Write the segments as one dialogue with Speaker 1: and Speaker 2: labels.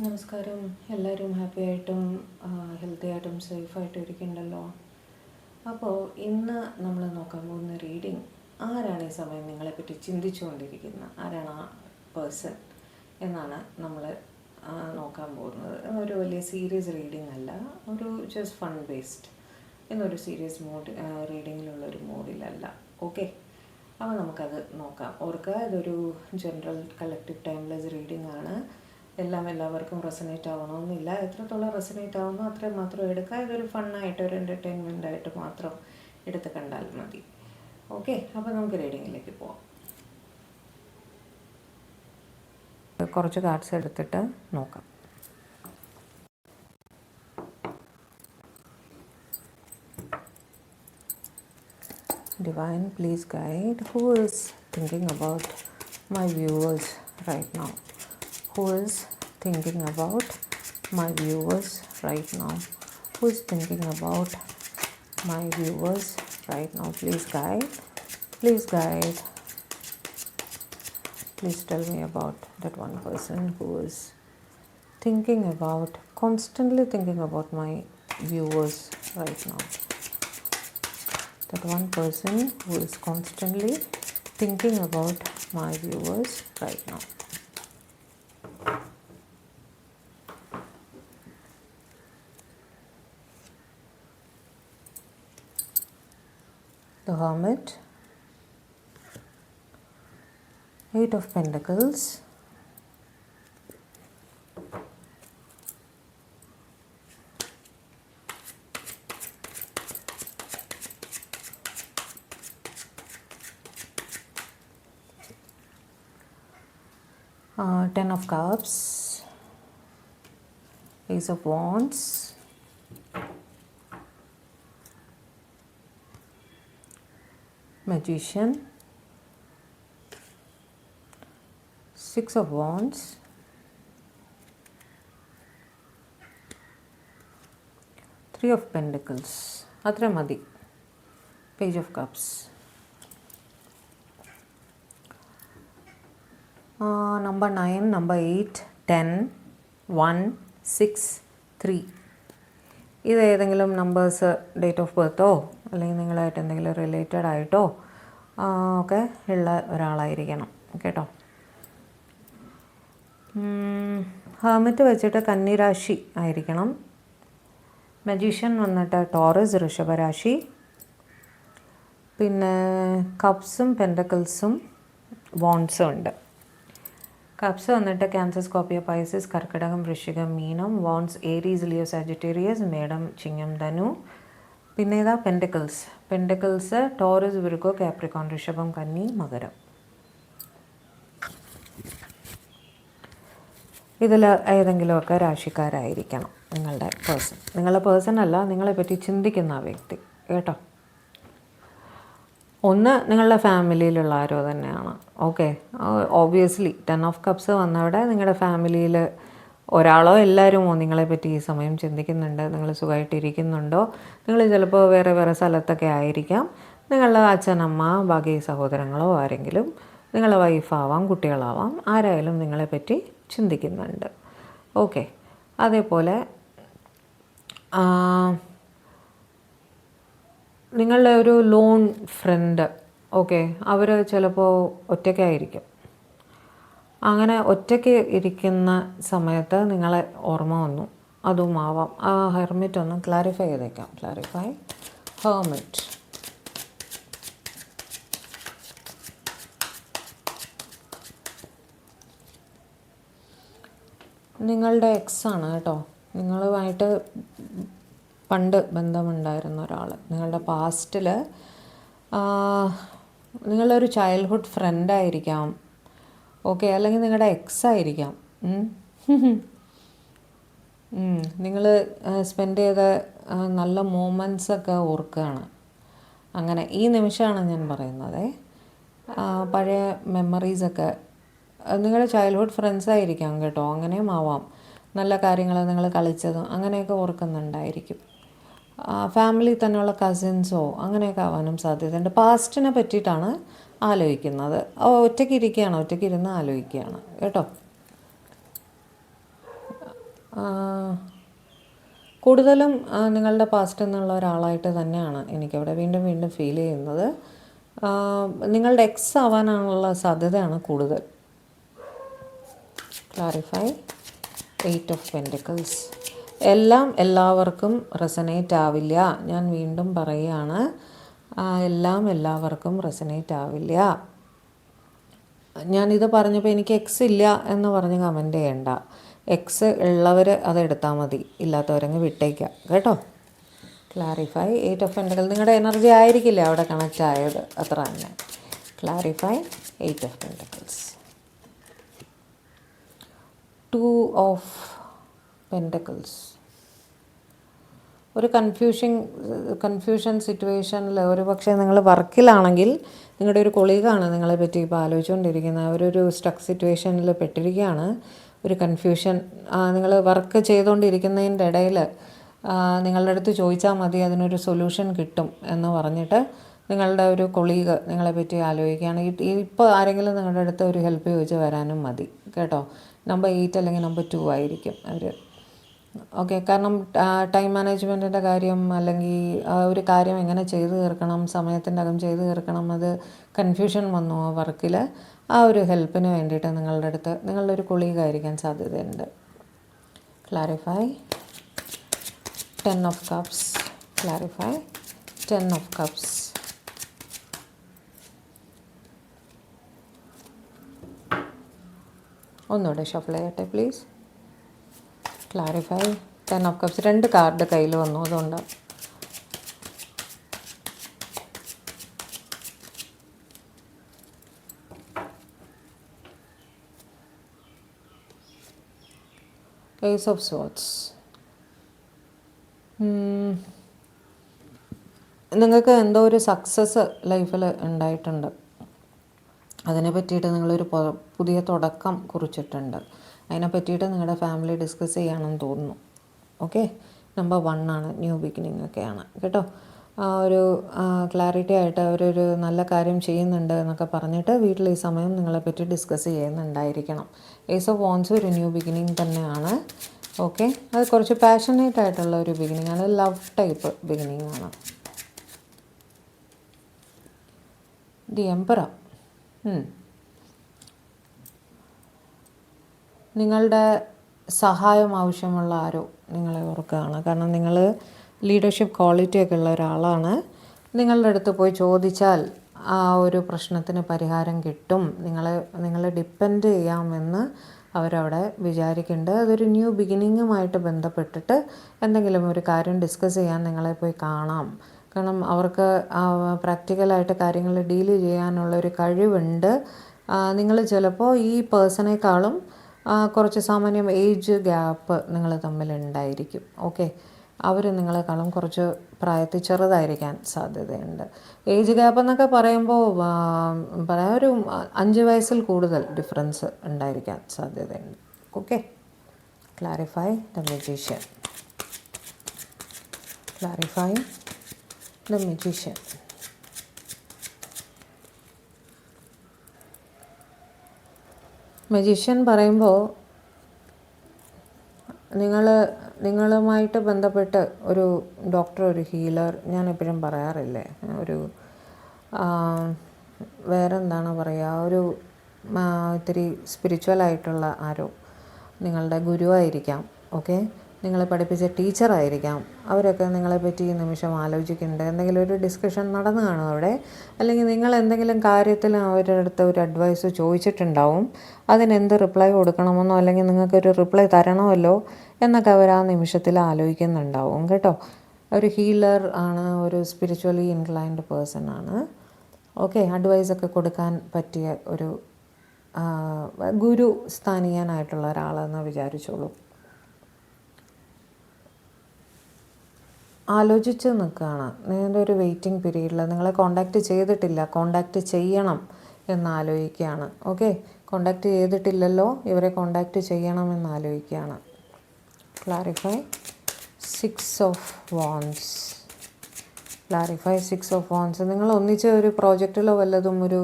Speaker 1: നമസ്കാരം. എല്ലാവരും ഹാപ്പി ആയിട്ടും ഹെൽത്തി ആയിട്ടും സേഫായിട്ടും ഇരിക്കുന്നുണ്ടല്ലോ. അപ്പോൾ ഇന്ന് നമ്മൾ നോക്കാൻ പോകുന്ന റീഡിങ്, ആരാണ് ഈ സമയം നിങ്ങളെപ്പറ്റി ചിന്തിച്ചുകൊണ്ടിരിക്കുന്ന, ആരാണ് ആ പേഴ്സൺ എന്നാണ് നമ്മൾ നോക്കാൻ പോകുന്നത്. ഒരു വലിയ സീരിയസ് റീഡിങ് അല്ല, ഒരു ജസ്റ്റ് ഫൺ ബേസ്ഡ്, എന്നൊരു സീരിയസ് മൂഡ് റീഡിങ്ങിലുള്ളൊരു മൂഡിലല്ല. ഓക്കെ, അപ്പോൾ നമുക്കത് നോക്കാം. ഓർക്കുക, ഇതൊരു ജനറൽ കളക്റ്റീവ് ടൈംലെസ് റീഡിംഗ് ആണ്. എല്ലാവർക്കും റെസനേറ്റ് ആവണമെന്നില്ല. എത്രത്തോളം റെസനേറ്റ് ആവുന്നോ അത്രയും മാത്രം എടുക്കുക. ഇതൊരു ഫണ്ണായിട്ട്, ഒരു എൻ്റർടൈൻമെൻ്റ് ആയിട്ട് മാത്രം എടുത്ത് കണ്ടാൽ മതി. ഓക്കെ, അപ്പോൾ നമുക്ക് റീഡിങ്ങിലേക്ക് പോവാം. കുറച്ച് കാർഡ്സ് എടുത്തിട്ട് നോക്കാം. Divine, please guide. Who is thinking about my viewers right now? Who is thinking about my viewers right now? Who is thinking about my viewers right now? Please guide. Please guide. Please tell me about that one person who is thinking about, constantly thinking about my viewers right now. That one person who is constantly thinking about my viewers right now. The Hermit, Eight of Pentacles, Ten of Cups, Ace of Wands, Magician, Six of Wands, Three of Pentacles, Atra Madi, Page of Cups, number 9, number 8, 10, 1, 6, 3. ഇത് ഏതെങ്കിലും numbers date of ബർത്തോ അല്ലെങ്കിൽ നിങ്ങളായിട്ട് എന്തെങ്കിലും related ആയിട്ടോ ഒക്കെ ഉള്ള ഒരാളായിരിക്കണം കേട്ടോ. Hermit വെച്ചിട്ട് കന്നിരാശി ആയിരിക്കണം. മജീഷ്യൻ വന്നിട്ട് ടോറസ് ഋഷഭരാശി. പിന്നെ കപ്സും പെൻഡക്കിൾസും വോൺസും ഉണ്ട്. കപ്സ് വന്നിട്ട് ക്യാൻസർ, സ്കോർപ്പിയോ, പൈസസ്, കർക്കിടകം, വൃശ്ചികം, മീനം. വോൺസ് ഏരീസ്, ലിയോ, സാജിറ്റേറിയസ്, മേടം, ചിങ്ങം, ധനു. പിന്നെ ഇതാ പെൻഡക്കിൾസ് ടോറസ്, വിർഗോ, കാപ്രിക്കോൺ, ഋഷഭം, കന്നി, മകരം. ഇതിൽ ഏതെങ്കിലുമൊക്കെ രാശിക്കാരായിരിക്കണം നിങ്ങളുടെ പേഴ്സൺ അല്ല, നിങ്ങളെപ്പറ്റി ചിന്തിക്കുന്ന ആ വ്യക്തി കേട്ടോ. ഒന്ന് നിങ്ങളുടെ ഫാമിലിയിലുള്ള ആരോ തന്നെയാണ്. ഓക്കെ, ഓബ്വിയസ്ലി 10 ഓഫ് കപ്സ് വന്നവിടെ നിങ്ങളുടെ ഫാമിലിയിൽ ഒരാളോ എല്ലാവരുമോ നിങ്ങളെപ്പറ്റി ഈ സമയം ചിന്തിക്കുന്നുണ്ട്. നിങ്ങൾ സുഖമായിട്ടിരിക്കുന്നുണ്ടോ? നിങ്ങൾ ചിലപ്പോൾ വേറെ വേറെ സ്ഥലത്തൊക്കെ ആയിരിക്കാം. നിങ്ങളുടെ അച്ഛനമ്മ, ബാക്കി സഹോദരങ്ങളോ ആരെങ്കിലും, നിങ്ങളുടെ വൈഫാവാം, കുട്ടികളാവാം, ആരായാലും നിങ്ങളെപ്പറ്റി ചിന്തിക്കുന്നുണ്ട്. ഓക്കെ, അതേപോലെ നിങ്ങളുടെ ഒരു ലോൺ ഫ്രണ്ട്, ഓക്കെ, അവർ ചിലപ്പോൾ ഒറ്റയ്ക്കായിരിക്കും. അങ്ങനെ ഒറ്റയ്ക്ക് ഇരിക്കുന്ന സമയത്ത് നിങ്ങളെ ഓർമ്മ വന്നു, അതും ആവാം. ആ ഹെർമിറ്റ് ഒന്ന് ക്ലാരിഫൈ ചെയ്തേക്കാം. Clarify hermit. നിങ്ങളുടെ എക്സാണ് കേട്ടോ. നിങ്ങളുമായിട്ട് പണ്ട് ബന്ധമുണ്ടായിരുന്ന ഒരാൾ, നിങ്ങളുടെ പാസ്റ്റിൽ നിങ്ങളൊരു ചൈൽഡ്ഹുഡ് ഫ്രണ്ടായിരിക്കാം. ഓക്കെ, അല്ലെങ്കിൽ നിങ്ങളുടെ എക്സ് ആയിരിക്കാം. നിങ്ങൾ സ്പെൻഡ് ചെയ്ത നല്ല മൂമെൻറ്റ്സൊക്കെ ഓർക്കുകയാണ്. അങ്ങനെ ഈ നിമിഷമാണ് ഞാൻ പറയുന്നത്. പഴയ മെമ്മറീസൊക്കെ നിങ്ങളുടെ ചൈൽഡ്ഹുഡ് ഫ്രണ്ട്സ് ആയിരിക്കാം കേട്ടോ. അങ്ങനെയും ആവാം. നല്ല കാര്യങ്ങൾ നിങ്ങൾ കളിച്ചതും അങ്ങനെയൊക്കെ ഓർക്കുന്നുണ്ടായിരിക്കും. ഫാമിലി തന്നെയുള്ള കസിൻസോ അങ്ങനെയൊക്കെ ആവാനും സാധ്യതയുണ്ട്. പാസ്റ്റിനെ പറ്റിയിട്ടാണ് ആലോചിക്കുന്നത്. ഒറ്റയ്ക്ക് ഇരുന്ന് ആലോചിക്കുകയാണ് കേട്ടോ. കൂടുതലും നിങ്ങളുടെ പാസ്റ്റ് എന്നുള്ള ഒരാളായിട്ട് തന്നെയാണ് എനിക്കവിടെ വീണ്ടും വീണ്ടും ഫീൽ ചെയ്യുന്നത്. നിങ്ങളുടെ എക്സ് ആവാനുള്ള സാധ്യതയാണ് കൂടുതൽ. Clarify 8 of pentacles. എല്ലാം എല്ലാവർക്കും റെസനേറ്റ് ആവില്ല. ഞാൻ വീണ്ടും പറയുകയാണ്, എല്ലാം എല്ലാവർക്കും റെസനേറ്റ് ആവില്ല. ഞാനിത് പറഞ്ഞപ്പോൾ എനിക്ക് എക്സ് ഇല്ല എന്ന് പറഞ്ഞ് കമൻറ്റ് ചെയ്യണ്ട. എക്സ് ഉള്ളവർ അതെടുത്താൽ മതി, ഇല്ലാത്തവരങ്ങ് വിട്ടേക്കാം കേട്ടോ. Clarify 8 of pentacle. നിങ്ങളുടെ എനർജി ആയിരിക്കില്ല അവിടെ കണക്റ്റ് ആയത്, അത്ര തന്നെ. Clarify 8 of pentacles. 2 of pentacles. ഒരു കൺഫ്യൂഷൻ സിറ്റുവേഷനിൽ ഒരു പക്ഷേ നിങ്ങൾ വർക്കിലാണെങ്കിൽ നിങ്ങളുടെ ഒരു കൊളീഗാണ് നിങ്ങളെ പറ്റി ഇപ്പോൾ ആലോചിച്ചുകൊണ്ടിരിക്കുന്നത്. അവരൊരു സ്റ്റക്ക് സിറ്റുവേഷനിൽ പെട്ടിരിക്കുകയാണ്. ഒരു കൺഫ്യൂഷൻ. നിങ്ങൾ വർക്ക് ചെയ്തുകൊണ്ടിരിക്കുന്നതിൻ്റെ ഇടയിൽ നിങ്ങളുടെ അടുത്ത് ചോദിച്ചാൽ മതി, അതിനൊരു സൊല്യൂഷൻ കിട്ടും എന്ന് പറഞ്ഞിട്ട് നിങ്ങളുടെ ഒരു കൊളീഗ് നിങ്ങളെ പറ്റി ആലോചിക്കുകയാണ്. ഇപ്പോൾ ആരെങ്കിലും നിങ്ങളുടെ അടുത്ത് ഒരു ഹെൽപ്പ് ചോദിച്ച് വരാനും മതി കേട്ടോ. നമ്പർ 8 അല്ലെങ്കിൽ നമ്പർ 2 ആയിരിക്കും അവർ. ഓക്കെ. കാരണം ടൈം മാനേജ്മെൻറ്റിൻ്റെ കാര്യം അല്ലെങ്കിൽ ഒരു കാര്യം എങ്ങനെ ചെയ്തു തീർക്കണം, സമയത്തിൻ്റെ അകം ചെയ്തു തീർക്കണം, അത് കൺഫ്യൂഷൻ വന്നു ആ വർക്കിൽ. ആ ഒരു ഹെൽപ്പിന് വേണ്ടിയിട്ട് നിങ്ങളുടെ അടുത്ത് നിങ്ങളുടെ ഒരു കൊളീഗായിരിക്കാൻ സാധ്യതയുണ്ട്. Clarify 10 of cups. Clarify 10 of cups. ഒന്നുകൂടെ ഷഫിൾ ചെയ്യട്ടെ please. Clarify 10 of cups. 2 card കയ്യിൽ വന്നു, അതുകൊണ്ട് ഏസ് ഓഫ് സോർഡ്സ്. നിങ്ങൾക്ക് എന്തോ ഒരു സക്സസ് ലൈഫിൽ ഉണ്ടായിട്ടുണ്ട്. അതിനെ പറ്റിയിട്ട് നിങ്ങളൊരു പുതിയ തുടക്കം കുറിച്ചിട്ടുണ്ട്. അതിനെ പറ്റിയിട്ട് നിങ്ങളുടെ ഫാമിലി ഡിസ്കസ് ചെയ്യാണെന്ന് തോന്നുന്നു. ഓക്കെ. നമ്പർ 1 ആണ്, ന്യൂ ബിഗിനിങ് ഒക്കെയാണ് കേട്ടോ. ഒരു ക്ലാരിറ്റി ആയിട്ട് അവരൊരു നല്ല കാര്യം ചെയ്യുന്നുണ്ട് എന്നൊക്കെ പറഞ്ഞിട്ട് വീട്ടിൽ ഈ സമയം നിങ്ങളെപ്പറ്റി ഡിസ്കസ് ചെയ്യുന്നുണ്ടായിരിക്കണം. ഏസ് ഓഫ് വാൻസ് ഒരു ന്യൂ ബിഗിനിങ് തന്നെയാണ്. ഓക്കെ. അത് കുറച്ച് പാഷനേറ്റ് ആയിട്ടുള്ള ഒരു ബിഗിനിങ് ആണ്, ലവ് ടൈപ്പ് ബിഗിനിങ് ആണ്. The emperor. നിങ്ങളുടെ സഹായം ആവശ്യമുള്ള ആരോ നിങ്ങളെ ഓർക്കുകയാണ്. കാരണം നിങ്ങൾ ലീഡർഷിപ്പ് ക്വാളിറ്റിയൊക്കെ ഉള്ള ഒരാളാണ്. നിങ്ങളുടെ അടുത്ത് പോയി ചോദിച്ചാൽ ആ ഒരു പ്രശ്നത്തിന് പരിഹാരം കിട്ടും. നിങ്ങളെ ഡിപ്പെൻഡ് ചെയ്യാമെന്ന് അവരവിടെ വിചാരിക്കുന്നുണ്ട്. അതൊരു ന്യൂ ബിഗിനിങ്ങുമായിട്ട് ബന്ധപ്പെട്ടിട്ട് എന്തെങ്കിലും ഒരു കാര്യം ഡിസ്കസ് ചെയ്യാൻ നിങ്ങളെ പോയി കാണാം. കാരണം അവർക്ക് പ്രാക്ടിക്കലായിട്ട് കാര്യങ്ങൾ ഡീൽ ചെയ്യാനുള്ളൊരു കഴിവുണ്ട്. നിങ്ങൾ ചിലപ്പോൾ ഈ പേഴ്സണേക്കാളും കുറച്ച് സാമാന്യം ഏജ് ഗ്യാപ്പ് നിങ്ങൾ തമ്മിലുണ്ടായിരിക്കും. ഓക്കെ. അവർ നിങ്ങളെക്കാളും കുറച്ച് പ്രായത്തിൽ ചെറുതായിരിക്കാൻ സാധ്യതയുണ്ട്. ഏജ് ഗ്യാപ്പ് എന്നൊക്കെ പറയുമ്പോൾ പറയാം ഒരു 5 വയസ്സിൽ കൂടുതൽ ഡിഫറൻസ് ഉണ്ടായിരിക്കാൻ സാധ്യതയുണ്ട്. Okay. Clarify the magician. Clarify the magician. Magician പറയുമ്പോൾ നിങ്ങളുമായിട്ട് ബന്ധപ്പെട്ട് ഒരു ഡോക്ടർ, ഒരു ഹീലർ, ഞാൻ എപ്പോഴും പറയാറില്ലേ, ഒരു വേറെന്താണ് പറയുക, ഒരു ഇത്തിരി സ്പിരിച്വലായിട്ടുള്ള ആരോ നിങ്ങളുടെ ഗുരുവായിരിക്കാം. ഓക്കെ. നിങ്ങളെ പഠിപ്പിച്ച ടീച്ചറായിരിക്കാം. അവരൊക്കെ നിങ്ങളെപ്പറ്റി ഈ നിമിഷം ആലോചിക്കുന്നുണ്ട്. എന്തെങ്കിലും ഒരു ഡിസ്കഷൻ നടന്നു കാണും അവിടെ. അല്ലെങ്കിൽ നിങ്ങൾ എന്തെങ്കിലും കാര്യത്തിൽ അവരുടെ അടുത്ത് ഒരു അഡ്വൈസ് ചോദിച്ചിട്ടുണ്ടാവും. അതിനെന്ത് റിപ്ലൈ കൊടുക്കണമെന്നോ അല്ലെങ്കിൽ നിങ്ങൾക്കൊരു റിപ്ലൈ തരണമല്ലോ എന്നൊക്കെ അവർ ആ നിമിഷത്തിൽ ആലോചിക്കുന്നുണ്ടാവും കേട്ടോ. ഒരു ഹീലർ ആണ്, ഒരു സ്പിരിച്വലി ഇൻക്ലൈൻഡ് പേഴ്സൺ ആണ്. ഓക്കെ. അഡ്വൈസൊക്കെ കൊടുക്കാൻ പറ്റിയ ഒരു ഗുരു സ്ഥാനീയനായിട്ടുള്ള ഒരാളെന്ന് വിചാരിച്ചോളൂ. ആലോചിച്ച് നിൽക്കുകയാണ്. നിങ്ങളുടെ ഒരു വെയിറ്റിംഗ് പീരീഡിൽ നിങ്ങളെ കോണ്ടാക്റ്റ് ചെയ്തിട്ടില്ല, കോണ്ടാക്റ്റ് ചെയ്യണം എന്നാലോചിക്കുകയാണ്. ഓക്കെ. കോണ്ടാക്റ്റ് ചെയ്തിട്ടില്ലല്ലോ, ഇവരെ കോണ്ടാക്റ്റ് ചെയ്യണമെന്ന് ആലോചിക്കുകയാണ്. Clarify 6 of wands. Clarify 6 of wands. നിങ്ങൾ ഒന്നിച്ച് ഒരു പ്രോജക്റ്റിലോ വല്ലതും ഒരു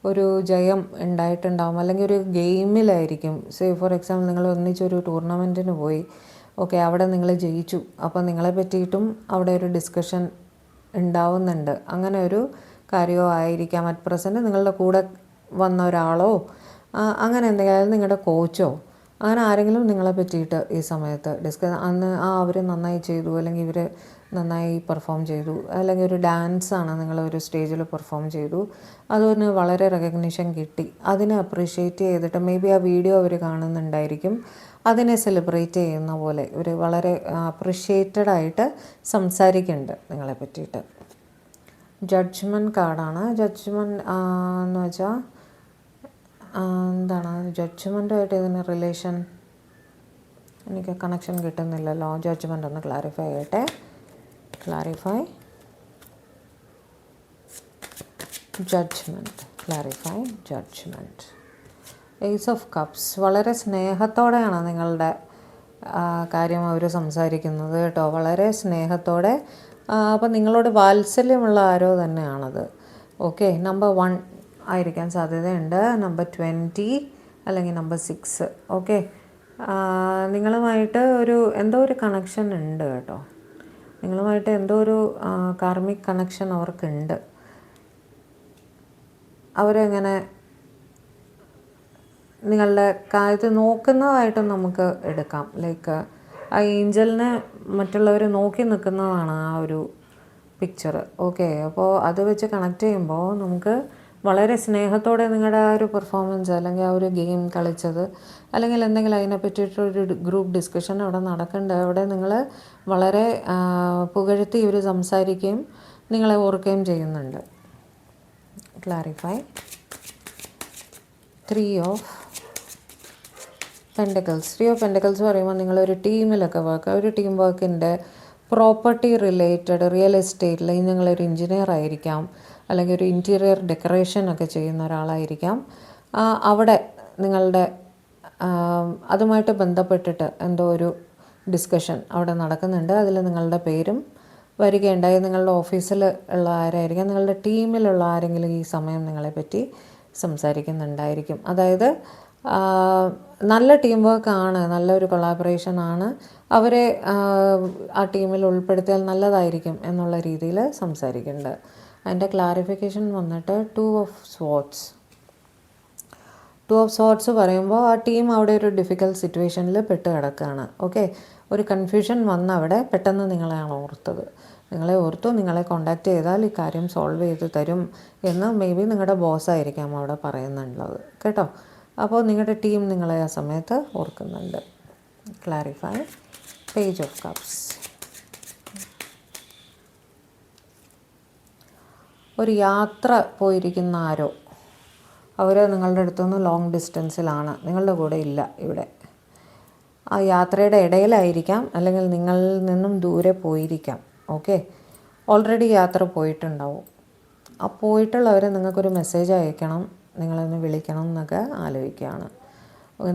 Speaker 1: ഒരു ജയം ഉണ്ടായിട്ടുണ്ടാവും, അല്ലെങ്കിൽ ഒരു ഗെയിമിലായിരിക്കും. സേ ഫോർ എക്സാമ്പിൾ നിങ്ങൾ ഒന്നിച്ചൊരു ടൂർണമെൻറ്റിന് പോയി, ഓക്കെ, അവിടെ നിങ്ങൾ ജയിച്ചു, അപ്പോൾ നിങ്ങളെ പറ്റിയിട്ടും അവിടെ ഒരു ഡിസ്കഷൻ ഉണ്ടാവുന്നുണ്ട്. അങ്ങനെ ഒരു കാര്യമോ ആയിരിക്കാം. അറ്റ് പ്രസൻറ്റ് നിങ്ങളുടെ കൂടെ വന്ന ഒരാളോ അങ്ങനെ എന്തെങ്കിലും, നിങ്ങളുടെ കോച്ചോ അങ്ങനെ ആരെങ്കിലും നിങ്ങളെ പറ്റിയിട്ട് ഈ സമയത്ത് അന്ന് അവർ നന്നായി ചെയ്തു, അല്ലെങ്കിൽ ഇവർ നന്നായി പെർഫോം ചെയ്തു, അല്ലെങ്കിൽ ഒരു ഡാൻസാണ് നിങ്ങളൊരു സ്റ്റേജിൽ പെർഫോം ചെയ്തു, അതിന് വളരെ റെക്കഗ്നിഷൻ കിട്ടി, അതിനെ അപ്രീഷിയേറ്റ് ചെയ്തിട്ട് മേ ബി ആ വീഡിയോ അവർ കാണുന്നുണ്ടായിരിക്കും, അതിനെ സെലിബ്രേറ്റ് ചെയ്യുന്ന പോലെ ഒരു വളരെ അപ്രിഷ്യേറ്റഡ് ആയിട്ട് സംസാരിക്കുന്നുണ്ട് നിങ്ങളെ പറ്റിയിട്ട്. ജഡ്ജ്മെൻറ്റ് കാർഡാണ്. ജഡ്ജ്മെൻറ്റ് എന്ന് വെച്ചാൽ എന്താണ് ജഡ്ജ്മെൻറ്റുമായിട്ട് ഇതിന് റിലേഷൻ? എനിക്ക് കണക്ഷൻ കിട്ടുന്നില്ലല്ലോ. ജഡ്ജ്മെൻ്റ് ഒന്ന് ക്ലാരിഫൈ ചെയ്യട്ടെ. Clarify judgement, clarify judgement. Ace of cups. വളരെ സ്നേഹത്തോടെയാണ് നിങ്ങളുടെ കാര്യം അവർ സംസാരിക്കുന്നത് കേട്ടോ, വളരെ സ്നേഹത്തോടെ. അപ്പം നിങ്ങളോട് വാത്സല്യമുള്ള ആരോ തന്നെയാണത്. ഓക്കെ, നമ്പർ 1 ആയിരിക്കാൻ സാധ്യതയുണ്ട്, നമ്പർ 20 അല്ലെങ്കിൽ നമ്പർ 6. ഓക്കെ, നിങ്ങളുമായിട്ട് എന്തോ ഒരു കണക്ഷൻ ഉണ്ട് കേട്ടോ, നിങ്ങളുമായിട്ട് എന്തോ ഒരു കാർമിക് കണക്ഷൻ അവർക്കുണ്ട്. അവരെങ്ങനെ നിങ്ങളുടെ കാര്യത്തിൽ നോക്കുന്നതായിട്ടും നമുക്ക് എടുക്കാം. ലൈക്ക് ആ ഏഞ്ചലിനെ മറ്റുള്ളവർ നോക്കി നിൽക്കുന്നതാണ് ആ ഒരു പിക്ചർ. ഓക്കെ, അപ്പോൾ അത് വെച്ച് കണക്ട് ചെയ്യുമ്പോൾ നമുക്ക് വളരെ സ്നേഹത്തോടെ നിങ്ങളുടെ ആ ഒരു പെർഫോമൻസ്, അല്ലെങ്കിൽ ആ ഒരു ഗെയിം കളിച്ചത്, അല്ലെങ്കിൽ എന്തെങ്കിലും അതിനെ പറ്റിയിട്ടൊരു ഗ്രൂപ്പ് ഡിസ്കഷൻ അവിടെ നടക്കേണ്ട, അവിടെ നിങ്ങൾ വളരെ പുകഴ്ത്തി ഇവർ സംസാരിക്കുകയും നിങ്ങളെ ഓർക്കുകയും ചെയ്യുന്നുണ്ട്. Clarify 3 of pentacles. 3 of pentacles പറയുമ്പോൾ നിങ്ങളൊരു ടീമിലൊക്കെ ഒരു ടീം വർക്കിൻ്റെ പ്രോപ്പർട്ടി റിലേറ്റഡ്, റിയൽ എസ്റ്റേറ്റിൽ നിങ്ങളൊരു എഞ്ചിനീയർ ആയിരിക്കാം, അല്ലെങ്കിൽ ഒരു ഇൻറ്റീരിയർ ഡെക്കറേഷൻ ഒക്കെ ചെയ്യുന്ന ഒരാളായിരിക്കാം. അവിടെ നിങ്ങളുടെ അതുമായിട്ട് ബന്ധപ്പെട്ടിട്ട് എന്തോ ഒരു ഡിസ്കഷൻ അവിടെ നടക്കുന്നുണ്ട്. അതിൽ നിങ്ങളുടെ പേരും വരികയുണ്ടായി. നിങ്ങളുടെ ഓഫീസിൽ ഉള്ള ആരായിരിക്കാം, നിങ്ങളുടെ ടീമിലുള്ള ആരെങ്കിലും ഈ സമയം നിങ്ങളെപ്പറ്റി സംസാരിക്കുന്നുണ്ടായിരിക്കും. അതായത് നല്ല ടീം വർക്കാണ്, നല്ലൊരു കൊളാബറേഷനാണ്, അവരെ ആ ടീമിൽ ഉൾപ്പെടുത്തിയാൽ നല്ലതായിരിക്കും എന്നുള്ള രീതിയിൽ സംസാരിക്കുന്നുണ്ട്. അതിൻ്റെ ക്ലാരിഫിക്കേഷൻ വന്നിട്ട് 2 ഓഫ് സ്വാർഡ്സ്. 2 ഓഫ് സ്വാർഡ്സ് പറയുമ്പോൾ ആ ടീം അവിടെ ഒരു ഡിഫിക്കൽട്ട് സിറ്റുവേഷനിൽ പെട്ട് കിടക്കുകയാണ്. ഓക്കെ, ഒരു കൺഫ്യൂഷൻ വന്ന് അവിടെ പെട്ടെന്ന് നിങ്ങളെയാണ് ഓർത്തത്, നിങ്ങളെ ഓർത്തു, നിങ്ങളെ കോണ്ടാക്റ്റ് ചെയ്താൽ ഈ കാര്യം സോൾവ് ചെയ്ത് തരും എന്ന് മേ ബി നിങ്ങളുടെ ബോസായിരിക്കാം അവിടെ പറയുന്നുള്ളത് കേട്ടോ. അപ്പോൾ നിങ്ങളുടെ ടീം നിങ്ങളെ ആ സമയത്ത് ഓർക്കുന്നുണ്ട്. Clarify page of cups. ഒരു യാത്ര പോയിരിക്കുന്ന ആരോ, അവർ നിങ്ങളുടെ അടുത്തുനിന്ന് ലോങ് ഡിസ്റ്റൻസിലാണ്, നിങ്ങളുടെ കൂടെ ഇല്ല ഇവിടെ. ആ യാത്രയുടെ ഇടയിലായിരിക്കാം, അല്ലെങ്കിൽ നിങ്ങളിൽ നിന്നും ദൂരെ പോയിരിക്കാം. ഓക്കെ, ഓൾറെഡി യാത്ര പോയിട്ടുണ്ടാവും. ആ പോയിട്ടുള്ളവർ നിങ്ങൾക്കൊരു മെസ്സേജ് അയക്കണം, നിങ്ങളൊന്ന് വിളിക്കണം എന്നൊക്കെ ആലോചിക്കുകയാണ്.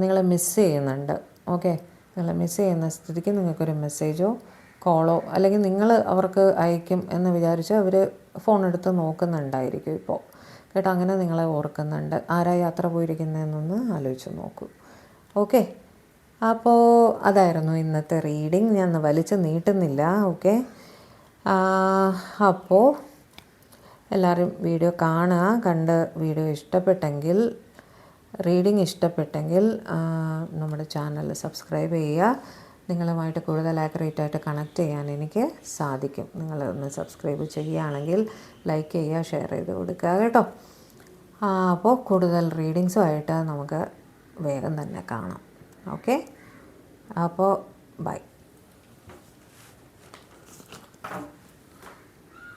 Speaker 1: നിങ്ങളെ മിസ് ചെയ്യുന്നുണ്ട്. ഓക്കെ, നിങ്ങളെ മിസ് ചെയ്യുന്ന സ്ഥിതിക്ക് നിങ്ങൾക്കൊരു മെസ്സേജോ കോളോ, അല്ലെങ്കിൽ നിങ്ങൾ അവർക്ക് അയക്കും എന്ന് വിചാരിച്ച് അവർ ഫോൺ എടുത്ത് നോക്കുന്നുണ്ടായിരിക്കും ഇപ്പോൾ കേട്ടോ. അങ്ങനെ നിങ്ങളെ ഓർക്കുന്നുണ്ട്. ആരാ യാത്ര പോയിരിക്കുന്നതെന്നൊന്ന് ആലോചിച്ച് നോക്കൂ. ഓക്കെ, അപ്പോൾ അതായിരുന്നു ഇന്നത്തെ റീഡിങ്. ഞാൻ വലിച്ച് നീട്ടുന്നില്ല. ഓക്കെ, അപ്പോൾ എല്ലാവരും വീഡിയോ കാണുക. കണ്ട് വീഡിയോ ഇഷ്ടപ്പെട്ടെങ്കിൽ, റീഡിങ് ഇഷ്ടപ്പെട്ടെങ്കിൽ നമ്മുടെ ചാനൽ സബ്സ്ക്രൈബ് ചെയ്യുക. നിങ്ങളുമായിട്ട് കൂടുതൽ ആക്യുറേറ്റായിട്ട് കണക്ട് ചെയ്യാൻ എനിക്ക് സാധിക്കും. നിങ്ങളൊന്ന് സബ്സ്ക്രൈബ് ചെയ്യുകയാണെങ്കിൽ ലൈക്ക് ചെയ്യുക, ഷെയർ ചെയ്ത് കൊടുക്കുക കേട്ടോ. അപ്പോൾ കൂടുതൽ റീഡിങ്സുമായിട്ട് നമുക്ക് വേഗം തന്നെ കാണാം. ഓക്കെ, അപ്പോൾ ബൈ.